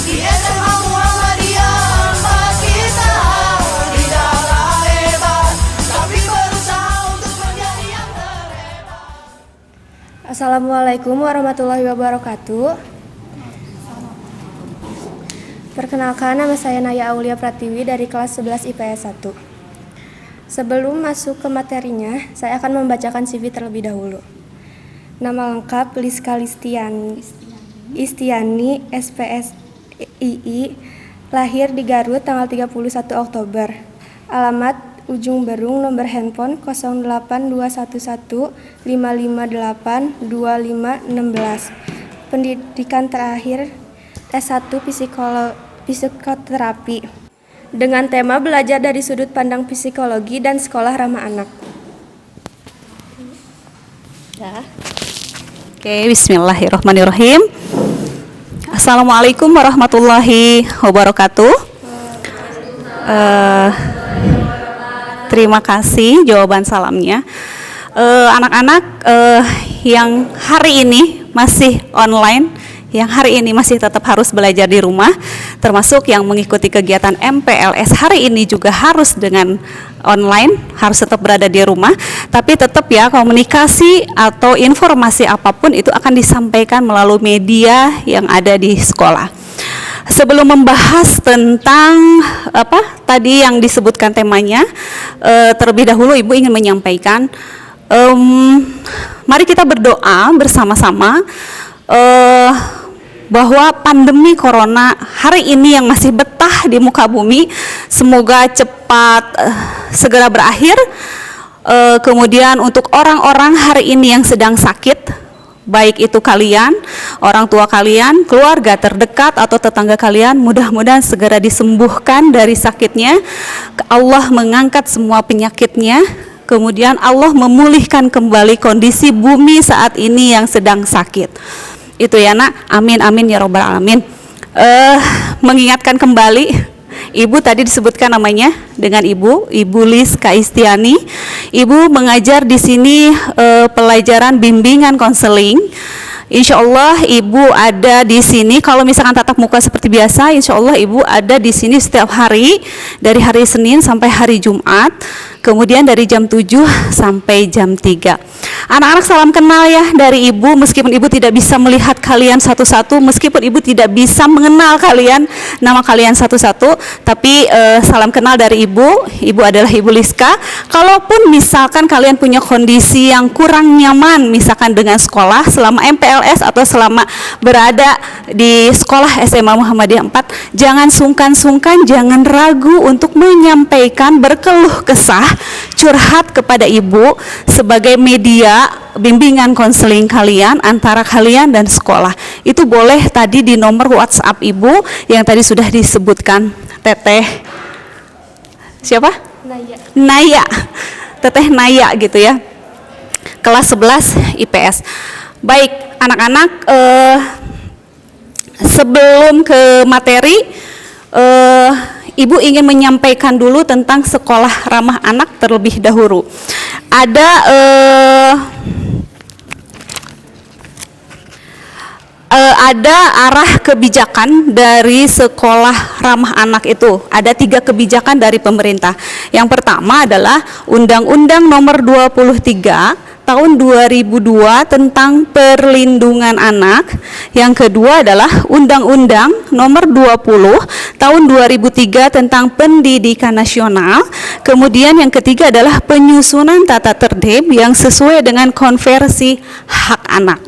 Di SMA Muhammadiyah tempat kita tidaklah hebat, tapi berusaha untuk menjadi yang terhebat. Assalamualaikum warahmatullahi wabarakatuh. Perkenalkan, nama saya Naya Aulia Pratiwi dari kelas 11 IPS 1. Sebelum masuk ke materinya, saya akan membacakan CV terlebih dahulu. Nama lengkap Liska Istiani, SPS II, lahir di Garut tanggal 31 Oktober. Alamat Ujung Berung, nomor handphone 08211 558 2516. Pendidikan terakhir S1 Psikoterapi dengan tema belajar dari sudut pandang psikologi dan sekolah ramah anak. Oke, bismillahirrahmanirrahim. Assalamualaikum warahmatullahi wabarakatuh. Terima kasih jawaban salamnya. Anak-anak yang hari ini masih online, yang hari ini masih tetap harus belajar di rumah, termasuk yang mengikuti kegiatan MPLS hari ini juga harus dengan online, harus tetap berada di rumah, tapi tetap ya komunikasi atau informasi apapun itu akan disampaikan melalui media yang ada di sekolah. Sebelum membahas tentang apa tadi yang disebutkan temanya, terlebih dahulu Ibu ingin menyampaikan, mari kita berdoa bersama-sama bahwa pandemi corona hari ini yang masih betah di muka bumi semoga cepat segera berakhir. Kemudian untuk orang-orang hari ini yang sedang sakit, baik itu kalian, orang tua kalian, keluarga terdekat atau tetangga kalian, mudah-mudahan segera disembuhkan dari sakitnya. Allah mengangkat semua penyakitnya. Kemudian Allah memulihkan kembali kondisi bumi saat ini yang sedang sakit. Itu ya nak, amin amin ya robbal alamin. Mengingatkan kembali, Ibu tadi disebutkan namanya dengan Ibu Liska Istiani. Ibu mengajar di sini pelajaran bimbingan konseling. Insya Allah Ibu ada di sini. Kalau misalkan tatap muka seperti biasa, Insya Allah Ibu ada di sini setiap hari dari hari Senin sampai hari Jumat. Kemudian dari jam 7 sampai jam 3. Anak-anak salam kenal ya dari Ibu, meskipun Ibu tidak bisa melihat kalian satu-satu, meskipun Ibu tidak bisa mengenal kalian, nama kalian satu-satu, tapi salam kenal dari Ibu. Ibu adalah Ibu Liska. Kalaupun misalkan kalian punya kondisi yang kurang nyaman, misalkan dengan sekolah selama MPLS atau selama berada di sekolah SMA Muhammadiyah 4, jangan sungkan-sungkan, jangan ragu untuk menyampaikan berkeluh kesah, curhat kepada Ibu sebagai media bimbingan konseling kalian antara kalian dan sekolah. Itu boleh tadi di nomor WhatsApp Ibu yang tadi sudah disebutkan Teteh siapa? Naya. Teteh Naya gitu ya. Kelas 11 IPS. Baik, anak-anak, sebelum ke materi, Ibu ingin menyampaikan dulu tentang sekolah ramah anak terlebih dahulu. Ada arah kebijakan dari sekolah ramah anak itu. Ada 3 kebijakan dari pemerintah. Yang pertama adalah Undang-Undang Nomor 23 Tahun 2002 tentang perlindungan anak. Yang kedua adalah Undang-Undang Nomor 20 Tahun 2003 tentang pendidikan nasional. Kemudian yang ketiga adalah penyusunan tata tertib yang sesuai dengan konversi hak anak.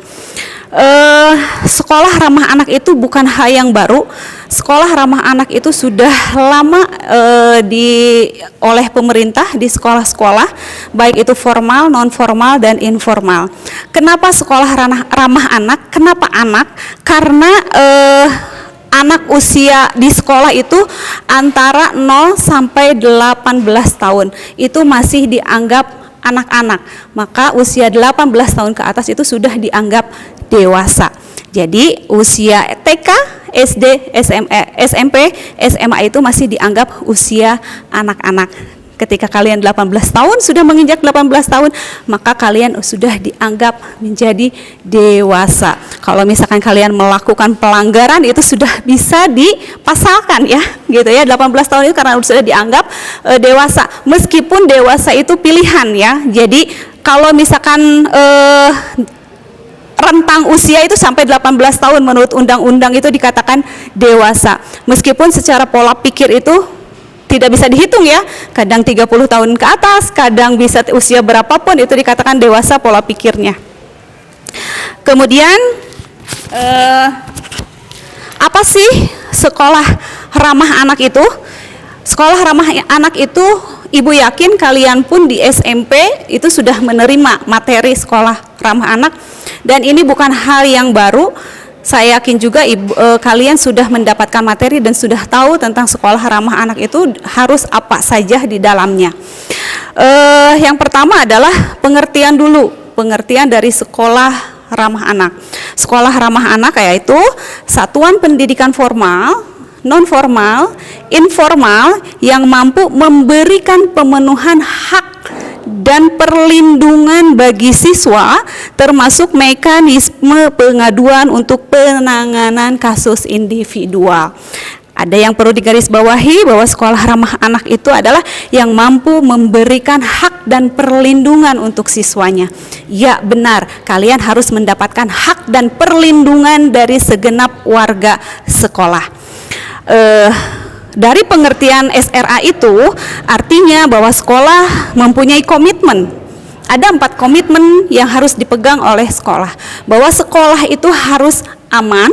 Sekolah ramah anak itu bukan hal yang baru. Sekolah ramah anak itu sudah lama oleh pemerintah di sekolah-sekolah, baik itu formal, non formal, dan informal. Kenapa sekolah ramah anak? Kenapa anak? Karena anak usia di sekolah itu antara 0 sampai 18 tahun itu masih dianggap anak-anak, maka usia 18 tahun ke atas itu sudah dianggap dewasa. Jadi usia TK, SD, SMP, SMA itu masih dianggap usia anak-anak. Ketika kalian 18 tahun, sudah menginjak 18 tahun, maka kalian sudah dianggap menjadi dewasa. Kalau misalkan kalian melakukan pelanggaran, itu sudah bisa dipasalkan ya, gitu ya. 18 tahun itu karena sudah dianggap dewasa. Meskipun dewasa itu pilihan ya. Jadi kalau misalkan rentang usia itu sampai 18 tahun menurut undang-undang itu dikatakan dewasa. Meskipun secara pola pikir itu tidak bisa dihitung ya, kadang 30 tahun ke atas, kadang bisa usia berapapun itu dikatakan dewasa pola pikirnya. Kemudian apa sih sekolah ramah anak itu? Sekolah ramah anak itu, ibu yakin kalian pun di SMP itu sudah menerima materi sekolah ramah anak, dan ini bukan hal yang baru. Saya yakin juga kalian sudah mendapatkan materi dan sudah tahu tentang sekolah ramah anak itu harus apa saja di dalamnya. Yang pertama adalah pengertian dulu, pengertian dari sekolah ramah anak. Sekolah ramah anak yaitu satuan pendidikan formal, non formal, informal yang mampu memberikan pemenuhan hak dan perlindungan bagi siswa, termasuk mekanisme pengaduan untuk penanganan kasus individual. Ada yang perlu digarisbawahi bahwa sekolah ramah anak itu adalah yang mampu memberikan hak dan perlindungan untuk siswanya. Ya benar, kalian harus mendapatkan hak dan perlindungan dari segenap warga sekolah. Dari pengertian SRA itu artinya bahwa sekolah mempunyai komitmen. Ada 4 komitmen yang harus dipegang oleh sekolah. Bahwa sekolah itu harus aman,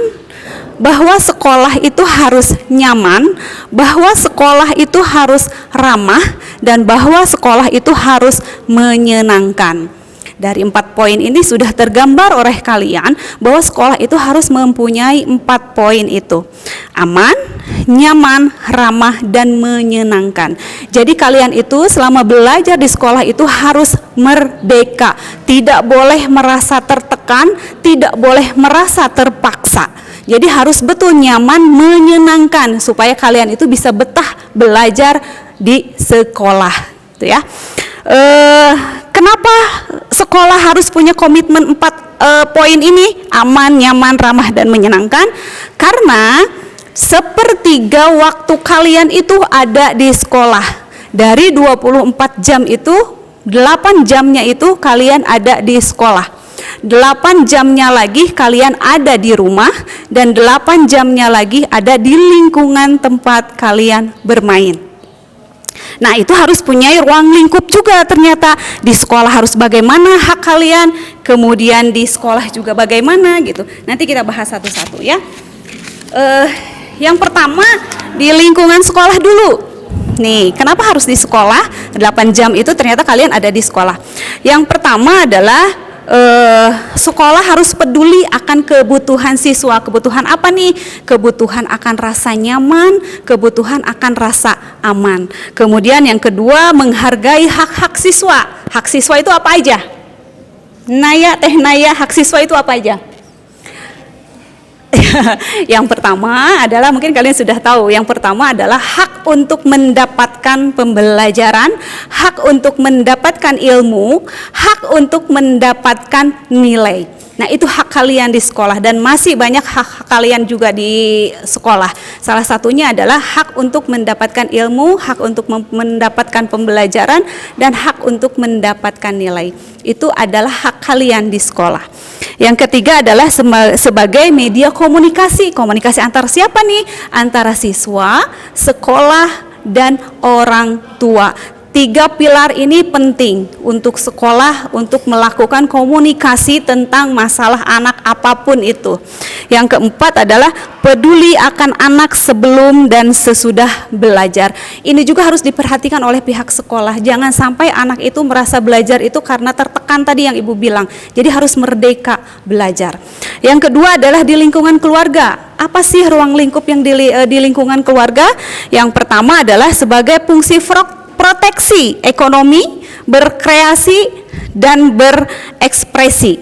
bahwa sekolah itu harus nyaman, bahwa sekolah itu harus ramah, dan bahwa sekolah itu harus menyenangkan. Dari 4 poin ini sudah tergambar oleh kalian bahwa sekolah itu harus mempunyai 4 poin itu. Aman, nyaman, ramah, dan menyenangkan. Jadi kalian itu selama belajar di sekolah itu harus merdeka. Tidak boleh merasa tertekan, tidak boleh merasa terpaksa. Jadi harus betul nyaman, menyenangkan supaya kalian itu bisa betah belajar di sekolah, gitu ya. Kenapa sekolah harus punya komitmen 4 poin ini? Aman, nyaman, ramah, dan menyenangkan. Karena sepertiga waktu kalian itu ada di sekolah. Dari 24 jam itu, 8 jamnya itu kalian ada di sekolah. 8 jamnya lagi kalian ada di rumah, dan 8 jamnya lagi ada di lingkungan tempat kalian bermain. Nah, itu harus punya ruang lingkup juga ternyata. Di sekolah harus bagaimana hak kalian, kemudian di sekolah juga bagaimana gitu. Nanti kita bahas satu-satu ya. Yang pertama di lingkungan sekolah dulu. Nih, kenapa harus di sekolah? 8 jam itu ternyata kalian ada di sekolah. Yang pertama adalah sekolah harus peduli akan kebutuhan siswa. Kebutuhan apa nih? Kebutuhan akan rasa nyaman, kebutuhan akan rasa aman. Kemudian yang kedua, menghargai hak-hak siswa. Hak siswa itu apa aja? Naya, Teh Naya, hak siswa itu apa aja? Yang pertama adalah, mungkin kalian sudah tahu, yang pertama adalah hak untuk mendapatkan pembelajaran, hak untuk mendapatkan ilmu, hak untuk mendapatkan nilai. Nah, itu hak kalian di sekolah, dan masih banyak hak kalian juga di sekolah. Salah satunya adalah hak untuk mendapatkan ilmu, hak untuk mendapatkan pembelajaran, dan hak untuk mendapatkan nilai. Itu adalah hak kalian di sekolah. Yang ketiga adalah sebagai media komunikasi. Komunikasi antar siapa nih? Antara siswa, sekolah, dan orang tua. 3 pilar ini penting untuk sekolah untuk melakukan komunikasi tentang masalah anak apapun itu. Yang keempat adalah peduli akan anak sebelum dan sesudah belajar. Ini juga harus diperhatikan oleh pihak sekolah. Jangan sampai anak itu merasa belajar itu karena tertekan tadi yang Ibu bilang. Jadi harus merdeka belajar. Yang kedua adalah di lingkungan keluarga. Apa sih ruang lingkup yang di lingkungan keluarga? Yang pertama adalah sebagai fungsi proteksi ekonomi, berkreasi, dan berekspresi.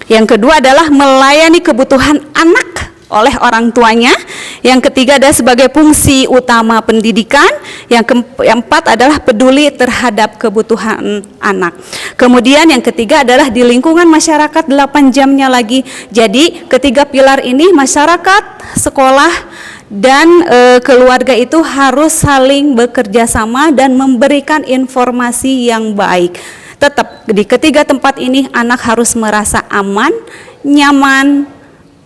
Yang kedua adalah melayani kebutuhan anak oleh orang tuanya. Yang ketiga adalah sebagai fungsi utama pendidikan. Yang keempat adalah peduli terhadap kebutuhan anak. Kemudian yang ketiga adalah di lingkungan masyarakat 8 jamnya lagi. Jadi ketiga pilar ini, masyarakat, sekolah, dan keluarga itu harus saling bekerja sama dan memberikan informasi yang baik. Tetap di ketiga tempat ini anak harus merasa aman, nyaman,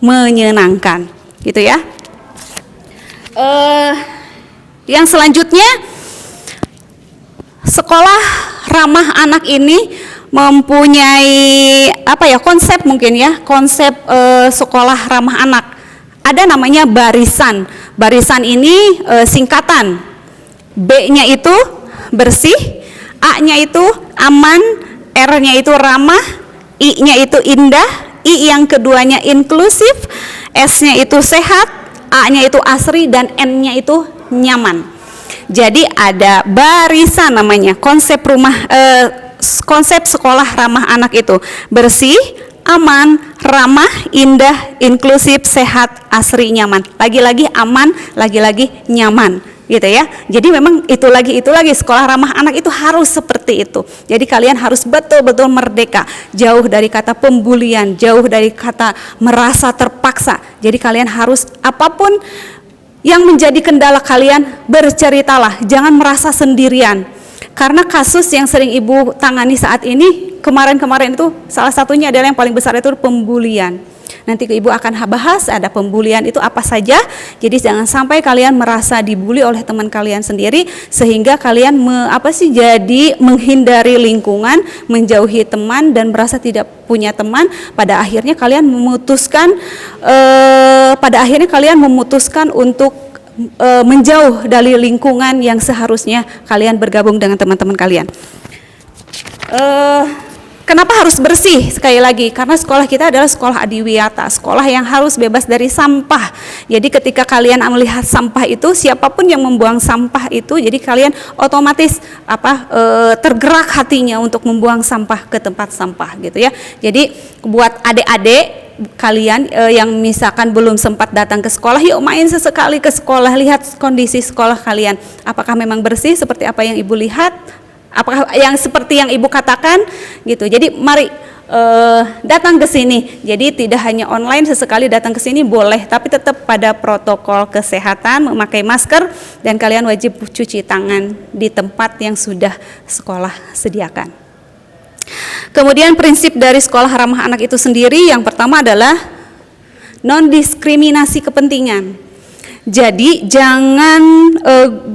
menyenangkan, gitu ya. Yang selanjutnya, sekolah ramah anak ini mempunyai konsep mungkin ya, konsep sekolah ramah anak. Ada namanya barisan. Barisan ini singkatan. B-nya itu bersih, A-nya itu aman, R-nya itu ramah, I-nya itu indah, I yang keduanya inklusif, S-nya itu sehat, A-nya itu asri, dan N-nya itu nyaman. Jadi ada barisan namanya. Konsep sekolah ramah anak itu bersih, aman, ramah, indah, inklusif, sehat, asri, nyaman. Lagi-lagi aman, lagi-lagi nyaman, gitu ya. Jadi memang itu lagi sekolah ramah anak itu harus seperti itu. Jadi kalian harus betul-betul merdeka, jauh dari kata pembulian, jauh dari kata merasa terpaksa. Jadi kalian harus apapun yang menjadi kendala kalian, berceritalah, jangan merasa sendirian. Karena kasus yang sering ibu tangani saat ini, kemarin-kemarin itu salah satunya adalah yang paling besar itu pembulian. Nanti ibu akan bahas ada pembulian itu apa saja. Jadi jangan sampai kalian merasa dibully oleh teman kalian sendiri sehingga kalian jadi menghindari lingkungan, menjauhi teman dan merasa tidak punya teman. Pada akhirnya kalian memutuskan untuk menjauh dari lingkungan yang seharusnya kalian bergabung dengan teman-teman kalian. Kenapa harus bersih? Sekali lagi, karena sekolah kita adalah sekolah adiwiyata, sekolah yang harus bebas dari sampah. Jadi ketika kalian melihat sampah itu, siapapun yang membuang sampah itu, jadi kalian otomatis tergerak hatinya untuk membuang sampah ke tempat sampah, gitu ya. Jadi buat adik-adik kalian yang misalkan belum sempat datang ke sekolah, yuk main sesekali ke sekolah, lihat kondisi sekolah kalian, apakah memang bersih seperti apa yang ibu lihat, apakah yang seperti yang ibu katakan, gitu. Jadi mari datang ke sini. Jadi tidak hanya online, sesekali datang ke sini boleh, tapi tetap pada protokol kesehatan, memakai masker, dan kalian wajib cuci tangan di tempat yang sudah sekolah sediakan. Kemudian prinsip dari sekolah ramah anak itu sendiri, yang pertama adalah non-diskriminasi kepentingan. Jadi jangan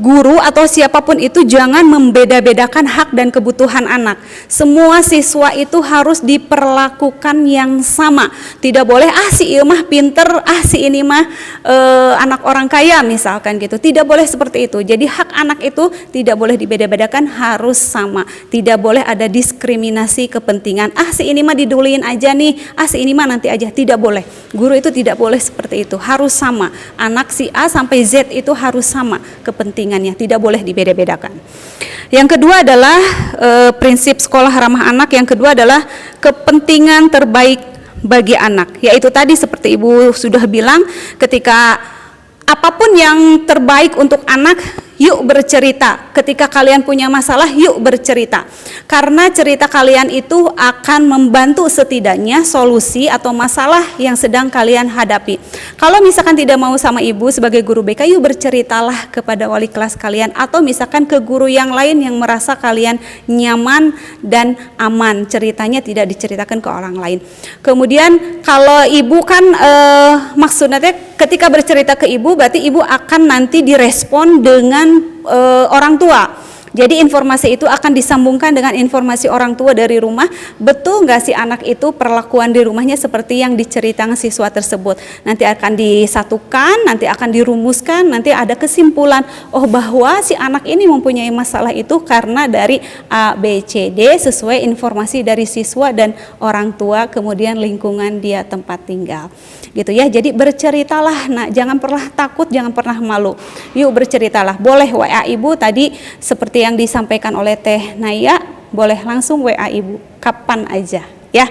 guru atau siapapun itu jangan membeda-bedakan hak dan kebutuhan anak. Semua siswa itu harus diperlakukan yang sama. Tidak boleh si ieu mah pinter, si ini mah anak orang kaya misalkan gitu. Tidak boleh seperti itu. Jadi hak anak itu tidak boleh dibeda-bedakan, harus sama. Tidak boleh ada diskriminasi kepentingan. Si ini mah diduliin aja nih, si ini mah nanti aja. Tidak boleh. Guru itu tidak boleh seperti itu. Harus sama. Anak si A sampai Z itu harus sama kepentingannya, tidak boleh dibeda-bedakan. Yang kedua adalah prinsip sekolah ramah anak, yang kedua adalah kepentingan terbaik bagi anak, yaitu tadi seperti ibu sudah bilang, ketika apapun yang terbaik untuk anak, yuk bercerita. Ketika kalian punya masalah, yuk bercerita. Karena cerita kalian itu akan membantu setidaknya solusi atau masalah yang sedang kalian hadapi. Kalau misalkan tidak mau sama ibu sebagai guru BK, yuk berceritalah kepada wali kelas kalian, atau misalkan ke guru yang lain yang merasa kalian nyaman dan aman. Ceritanya tidak diceritakan ke orang lain. Kemudian kalau ibu kan maksudnya ketika bercerita ke ibu, berarti ibu akan nanti direspon dengan orang tua. Jadi informasi itu akan disambungkan dengan informasi orang tua dari rumah. Betul nggak si anak itu perlakuan di rumahnya seperti yang diceritakan siswa tersebut. Nanti akan disatukan, nanti akan dirumuskan, nanti ada kesimpulan. Oh, bahwa si anak ini mempunyai masalah itu karena dari A, B, C, D sesuai informasi dari siswa dan orang tua, kemudian lingkungan dia tempat tinggal. Gitu ya. Jadi berceritalah, nah jangan pernah takut, jangan pernah malu. Yuk berceritalah. Boleh WA ibu tadi seperti yang disampaikan oleh Teh Naya, boleh langsung WA ibu kapan aja ya.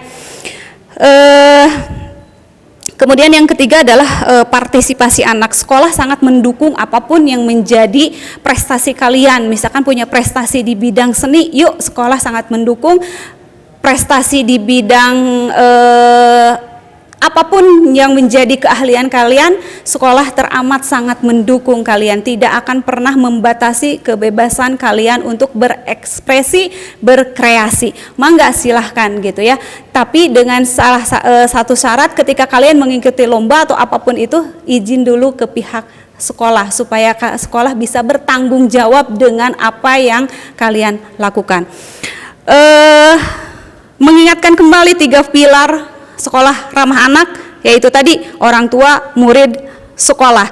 Kemudian yang ketiga adalah partisipasi anak. Sekolah sangat mendukung apapun yang menjadi prestasi kalian. Misalkan punya prestasi di bidang seni, yuk sekolah sangat mendukung. Prestasi di bidang apapun yang menjadi keahlian kalian, sekolah teramat sangat mendukung kalian. Tidak akan pernah membatasi kebebasan kalian untuk berekspresi, berkreasi. Mangga silahkan gitu ya. Tapi dengan satu syarat, ketika kalian mengikuti lomba atau apapun itu, izin dulu ke pihak sekolah supaya sekolah bisa bertanggung jawab dengan apa yang kalian lakukan. Mengingatkan kembali 3 pilar sekolah ramah anak, yaitu tadi orang tua, murid, sekolah.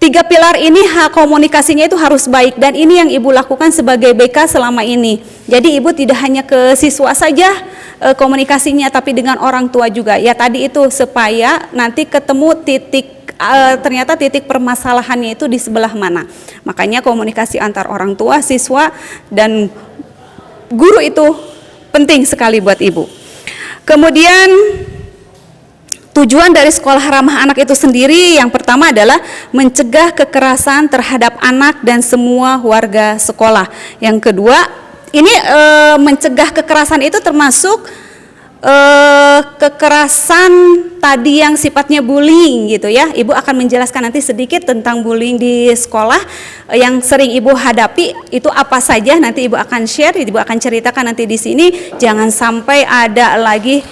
3 pilar ini komunikasinya itu harus baik, dan ini yang Ibu lakukan sebagai BK selama ini. Jadi Ibu tidak hanya ke siswa saja komunikasinya, tapi dengan orang tua juga. Ya tadi itu supaya nanti ketemu ternyata titik permasalahannya itu di sebelah mana. Makanya komunikasi antar orang tua, siswa, dan guru itu penting sekali buat Ibu. Kemudian tujuan dari sekolah ramah anak itu sendiri yang pertama adalah mencegah kekerasan terhadap anak dan semua warga sekolah. Yang kedua, ini mencegah kekerasan itu termasuk kekerasan tadi yang sifatnya bullying gitu ya. Ibu akan menjelaskan nanti sedikit tentang bullying di sekolah yang sering Ibu hadapi itu apa saja. Nanti Ibu akan share, Ibu akan ceritakan nanti di sini. Jangan sampai ada lagi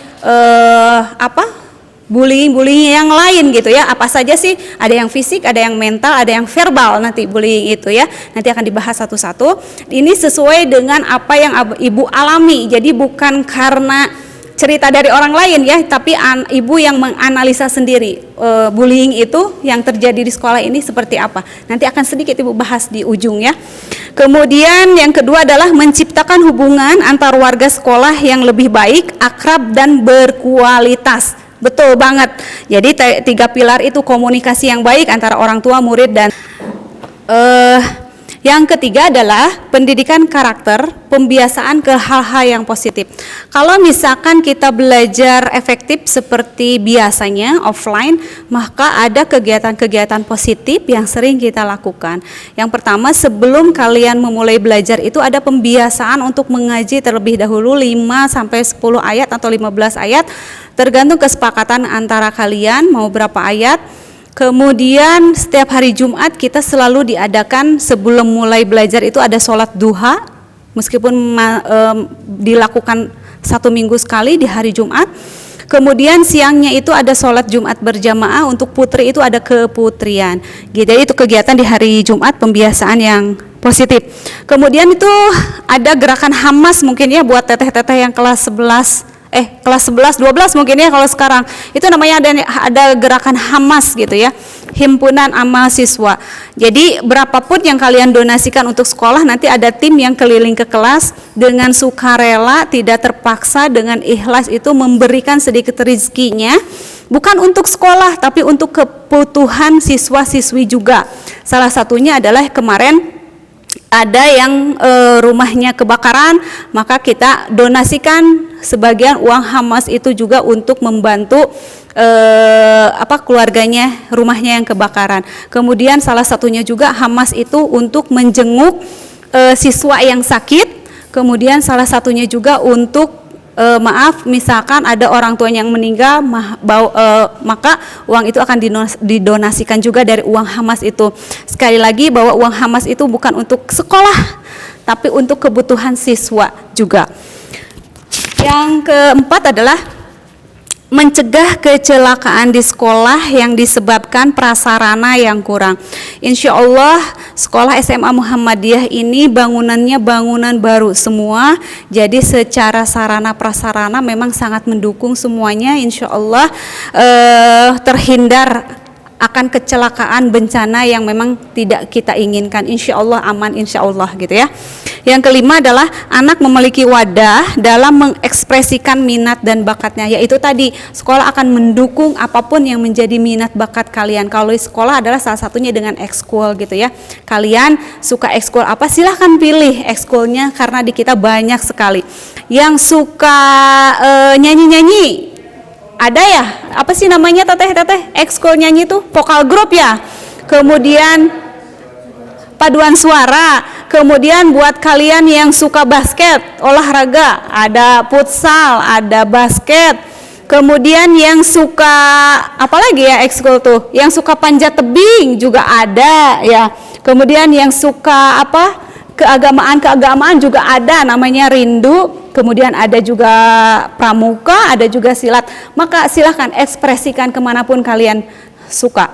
bullying yang lain gitu ya. Apa saja sih? Ada yang fisik, ada yang mental, ada yang verbal nanti bullying itu ya. Nanti akan dibahas satu-satu. Ini sesuai dengan apa yang Ibu alami. Jadi bukan karena cerita dari orang lain ya, tapi Ibu yang menganalisa sendiri bullying itu yang terjadi di sekolah ini seperti apa. Nanti akan sedikit Ibu bahas di ujung ya. Kemudian yang kedua adalah menciptakan hubungan antar warga sekolah yang lebih baik, akrab dan berkualitas. Betul banget. Jadi 3 pilar itu komunikasi yang baik antara orang tua, murid, dan yang ketiga adalah pendidikan karakter, pembiasaan ke hal-hal yang positif. Kalau misalkan kita belajar efektif seperti biasanya offline, maka ada kegiatan-kegiatan positif yang sering kita lakukan. Yang pertama, sebelum kalian memulai belajar itu ada pembiasaan untuk mengaji terlebih dahulu 5 sampai 10 ayat atau 15 ayat, tergantung kesepakatan antara kalian mau berapa ayat. Kemudian setiap hari Jumat kita selalu diadakan sebelum mulai belajar itu ada sholat duha, meskipun dilakukan 1 minggu sekali di hari Jumat. Kemudian siangnya itu ada sholat Jumat berjamaah, untuk putri itu ada keputrian. Jadi itu kegiatan di hari Jumat, pembiasaan yang positif. Kemudian itu ada gerakan Hamas mungkin ya buat teteh-teteh yang kelas 11, 12 mungkin ya kalau sekarang. Itu namanya ada gerakan Hamas gitu ya, himpunan amal siswa. Jadi berapapun yang kalian donasikan untuk sekolah, nanti ada tim yang keliling ke kelas dengan sukarela, tidak terpaksa, dengan ikhlas itu memberikan sedikit rezekinya, bukan untuk sekolah tapi untuk kebutuhan siswa-siswi juga. Salah satunya adalah kemarin ada yang rumahnya kebakaran, maka kita donasikan sebagian uang Hamas itu juga untuk membantu keluarganya, rumahnya yang kebakaran. Kemudian salah satunya juga Hamas itu untuk menjenguk siswa yang sakit. Kemudian salah satunya juga untuk misalkan ada orang tuanya yang meninggal, maka uang itu akan didonasikan juga dari uang Hamas itu. Sekali lagi bahwa uang Hamas itu bukan untuk sekolah, tapi untuk kebutuhan siswa juga. Yang keempat adalah mencegah kecelakaan di sekolah yang disebabkan prasarana yang kurang. Insya Allah sekolah SMA Muhammadiyah ini bangunannya bangunan baru semua, jadi secara sarana prasarana memang sangat mendukung semuanya. Insya Allah terhindar akan kecelakaan bencana yang memang tidak kita inginkan. Insya Allah aman, insya Allah gitu ya. Yang kelima adalah anak memiliki wadah dalam mengekspresikan minat dan bakatnya, yaitu tadi sekolah akan mendukung apapun yang menjadi minat bakat kalian. Kalau di sekolah adalah salah satunya dengan ekskul gitu ya. Kalian suka ekskul apa, silahkan pilih ekskulnya, karena di kita banyak sekali. Yang suka nyanyi-nyanyi, ada ya, apa sih namanya teteh ekskul nyanyi itu vokal grup ya, kemudian paduan suara, kemudian buat kalian yang suka basket, olahraga, ada futsal, ada basket, kemudian yang suka apalagi ya ekskul tuh, yang suka panjat tebing juga ada ya, kemudian yang suka apa keagamaan juga ada namanya rindu, kemudian ada juga pramuka, ada juga silat. Maka silahkan ekspresikan kemanapun kalian suka.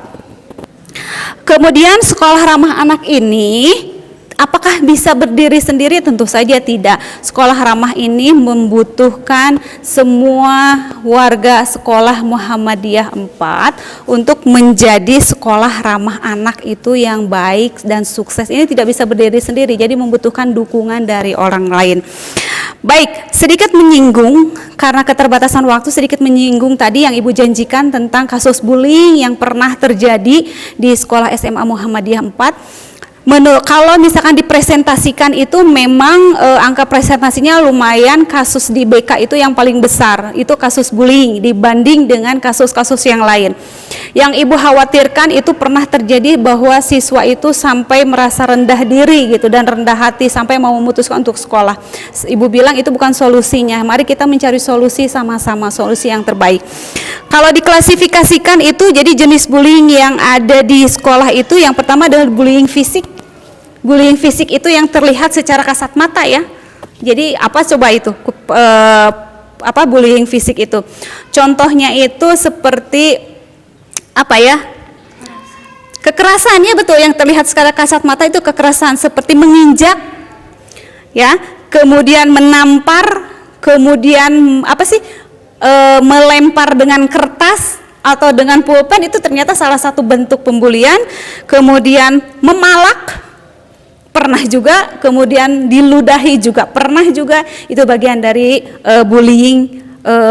Kemudian sekolah ramah anak ini apakah bisa berdiri sendiri? Tentu saja tidak. Sekolah ramah ini membutuhkan semua warga sekolah Muhammadiyah 4 untuk menjadi sekolah ramah anak itu yang baik dan sukses. Ini tidak bisa berdiri sendiri, jadi membutuhkan dukungan dari orang lain. Baik, sedikit menyinggung karena keterbatasan waktu, sedikit menyinggung tadi yang Ibu janjikan tentang kasus bullying yang pernah terjadi di sekolah SMA Muhammadiyah 4. Kalau misalkan dipresentasikan itu memang angka presentasinya lumayan, kasus di BK itu yang paling besar, itu kasus bullying dibanding dengan kasus-kasus yang lain. Yang Ibu khawatirkan itu pernah terjadi bahwa siswa itu sampai merasa rendah diri gitu dan rendah hati sampai mau memutuskan untuk sekolah. Ibu bilang itu bukan solusinya, mari kita mencari solusi sama-sama, solusi yang terbaik. Kalau diklasifikasikan itu jadi jenis bullying yang ada di sekolah itu yang pertama adalah bullying fisik. Bullying fisik itu yang terlihat secara kasat mata ya. Jadi apa coba itu? Apa bullying fisik itu? Contohnya itu seperti apa ya? Kekerasannya betul yang terlihat secara kasat mata itu kekerasan seperti menginjak ya, kemudian menampar, kemudian apa sih? Melempar dengan kertas atau dengan pulpen, itu ternyata salah satu bentuk pembulian. Kemudian memalak pernah juga, kemudian diludahi juga pernah juga, itu bagian dari bullying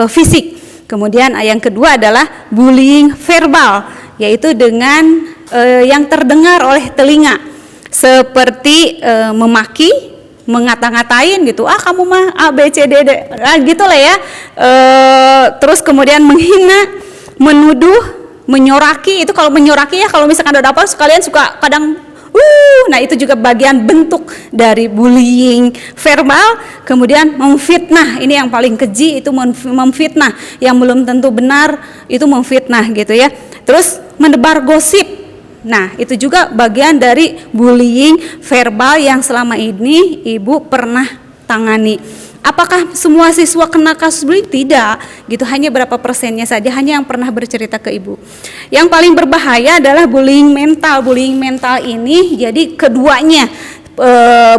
fisik. Kemudian yang kedua adalah bullying verbal, yaitu dengan yang terdengar oleh telinga seperti memaki, mengata-ngatain gitu, kamu mah A B C D D, gitu lah ya. Terus kemudian menghina, menuduh, menyoraki. Itu kalau menyoraki ya, kalau misalkan ada apa kalian suka kadang nah itu juga bagian bentuk dari bullying verbal. Kemudian memfitnah, ini yang paling keji, itu memfitnah yang belum tentu benar, itu memfitnah gitu ya. Terus menebar gosip, nah itu juga bagian dari bullying verbal yang selama ini Ibu pernah tangani. Apakah semua siswa kena kasus bullying? Tidak, gitu, hanya berapa persennya saja, hanya yang pernah bercerita ke Ibu. Yang paling berbahaya adalah bullying mental. Bullying mental ini jadi keduanya,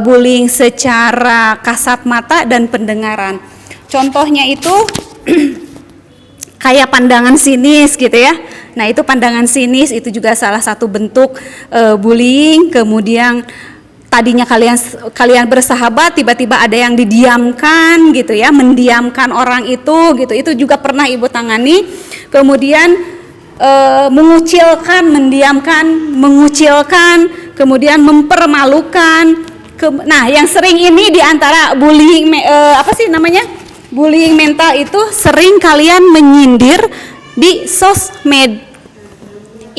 bullying secara kasat mata dan pendengaran. Contohnya itu kayak pandangan sinis gitu ya. Nah itu pandangan sinis itu juga salah satu bentuk bullying. Kemudian tadinya kalian bersahabat, tiba-tiba ada yang didiamkan gitu ya, mendiamkan orang itu gitu, itu juga pernah Ibu tangani. Kemudian mengucilkan, mendiamkan, mengucilkan, kemudian mempermalukan. Nah yang sering ini diantara bullying bullying mental itu sering kalian menyindir di sosmed.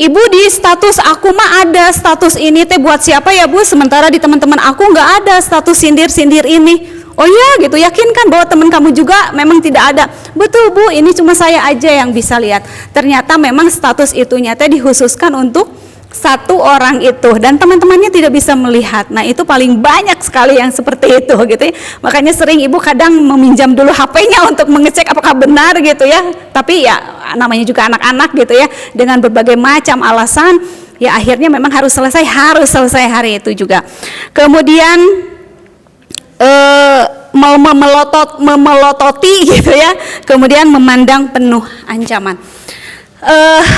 Ibu di status aku mah ada status ini teh buat siapa ya Bu, sementara di teman-teman aku nggak ada status sindir-sindir ini. Oh ya gitu, yakinkan bahwa teman kamu juga memang tidak ada. Betul Bu, ini cuma saya aja yang bisa lihat. Ternyata memang status itunya teh dikhususkan untuk satu orang itu dan teman-temannya tidak bisa melihat. Nah itu paling banyak sekali yang seperti itu gitu ya. Makanya sering Ibu kadang meminjam dulu HP-nya untuk mengecek apakah benar gitu ya. Tapi ya namanya juga anak-anak gitu ya, dengan berbagai macam alasan ya akhirnya memang harus selesai hari itu juga. Kemudian memelototi gitu ya, kemudian memandang penuh ancaman.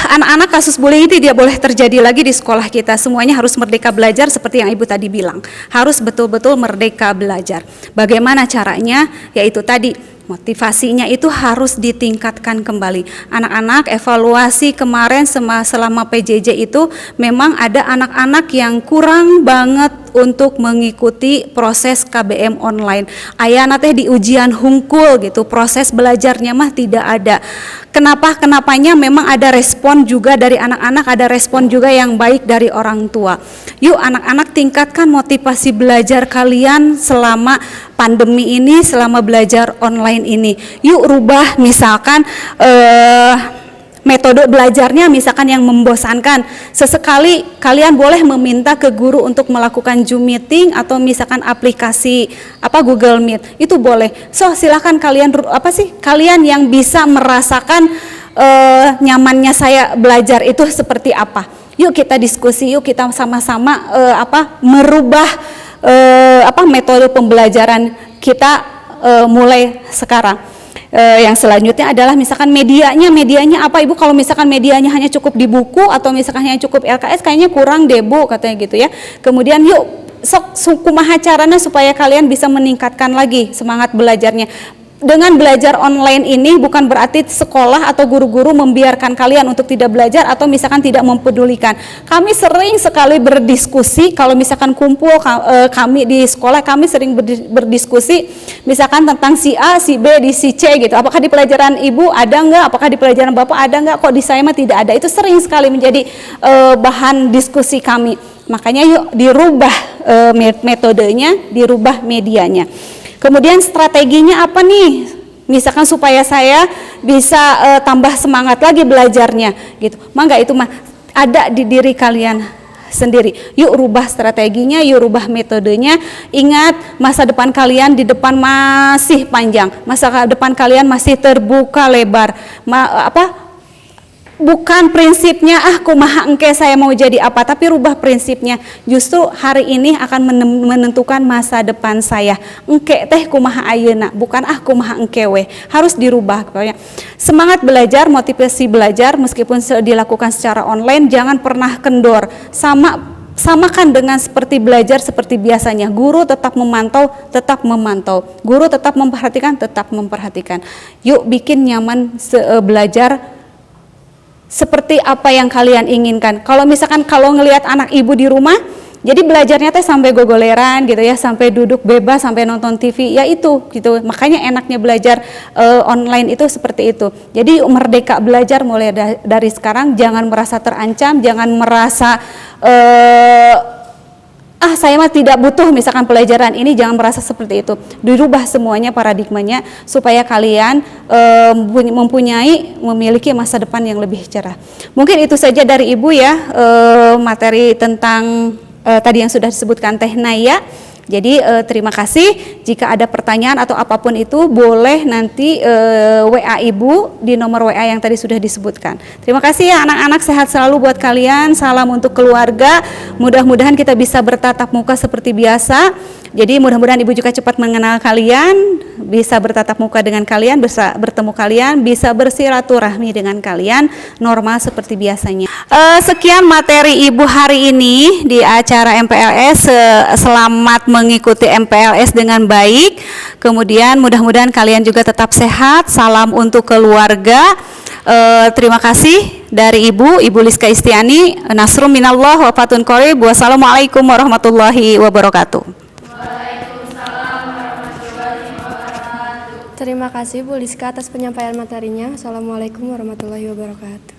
Anak-anak kasus bullying itu tidak boleh terjadi lagi di sekolah kita. Semuanya harus merdeka belajar seperti yang Ibu tadi bilang. Harus betul-betul merdeka belajar. Bagaimana caranya? Yaitu tadi motivasinya itu harus ditingkatkan kembali. Anak-anak evaluasi kemarin selama PJJ itu memang ada anak-anak yang kurang banget untuk mengikuti proses KBM online. Ayana teh di ujian hungkul gitu, proses belajarnya mah tidak ada. Kenapanya memang ada respon juga dari anak-anak, ada respon juga yang baik dari orang tua. Yuk anak-anak tingkatkan motivasi belajar kalian selama pandemi ini, selama belajar online ini. Yuk rubah misalkan metode belajarnya misalkan yang membosankan. Sesekali kalian boleh meminta ke guru untuk melakukan Zoom meeting atau misalkan aplikasi Google Meet. Itu boleh. So silahkan kalian kalian yang bisa merasakan nyamannya saya belajar itu seperti apa. Yuk kita diskusi, yuk kita sama-sama merubah metode pembelajaran kita mulai sekarang. Yang selanjutnya adalah misalkan medianya apa Ibu? Kalau misalkan medianya hanya cukup di buku atau misalkan hanya cukup LKS kayaknya kurang deh Bu, katanya gitu ya. Kemudian yuk kumaha caranya supaya kalian bisa meningkatkan lagi semangat belajarnya. Dengan belajar online ini bukan berarti sekolah atau guru-guru membiarkan kalian untuk tidak belajar atau misalkan tidak mempedulikan. Kami sering sekali berdiskusi, kalau misalkan kumpul kami di sekolah, kami sering berdiskusi misalkan tentang si A, si B, di si C gitu. Apakah di pelajaran Ibu ada enggak? Apakah di pelajaran Bapak ada enggak? Kok di saya mah tidak ada? Itu sering sekali menjadi bahan diskusi kami. Makanya yuk dirubah metodenya, dirubah medianya. Kemudian strateginya apa nih? Misalkan supaya saya bisa tambah semangat lagi belajarnya gitu. Mangga itu mah ada di diri kalian sendiri. Yuk rubah strateginya, yuk rubah metodenya. Ingat masa depan kalian di depan masih panjang. Masa depan kalian masih terbuka lebar. Bukan prinsipnya kumaha engke saya mau jadi apa, tapi rubah prinsipnya. Justru hari ini akan menentukan masa depan saya. Engke teh kumaha ayeuna, bukan kumaha engke we. Harus dirubah. Semangat belajar, motivasi belajar meskipun dilakukan secara online jangan pernah kendor. Samakan dengan seperti belajar seperti biasanya. Guru tetap memantau, Guru tetap memperhatikan, Yuk bikin nyaman belajar seperti apa yang kalian inginkan. Kalau misalkan ngelihat anak ibu di rumah, jadi belajarnya teh sampai gogoleran gitu ya, sampai duduk bebas, sampai nonton TV, ya itu gitu. Makanya enaknya belajar online itu seperti itu. Jadi merdeka belajar mulai dari sekarang, jangan merasa terancam, jangan merasa saya mah tidak butuh misalkan pelajaran ini, jangan merasa seperti itu. Dirubah semuanya paradigmanya supaya kalian memiliki masa depan yang lebih cerah. Mungkin itu saja dari Ibu ya, materi tentang tadi yang sudah disebutkan Teh Naya. Jadi terima kasih. Jika ada pertanyaan atau apapun itu boleh nanti WA Ibu di nomor WA yang tadi sudah disebutkan. Terima kasih ya anak-anak, sehat selalu buat kalian. Salam untuk keluarga. Mudah-mudahan kita bisa bertatap muka seperti biasa. Jadi mudah-mudahan Ibu juga cepat mengenal kalian, bisa bertatap muka dengan kalian, bisa bertemu kalian, bisa bersilaturahmi dengan kalian normal seperti biasanya. Sekian materi Ibu hari ini di acara MPLS. Selamat mengikuti MPLS dengan baik. Kemudian mudah-mudahan kalian juga tetap sehat. Salam untuk keluarga. Terima kasih dari Ibu Liska Istiani. Nasrum minallah wa fatun qorib. Wassalamualaikum warahmatullahi wabarakatuh. Terima kasih Bu Liska atas penyampaian materinya. Assalamualaikum warahmatullahi wabarakatuh.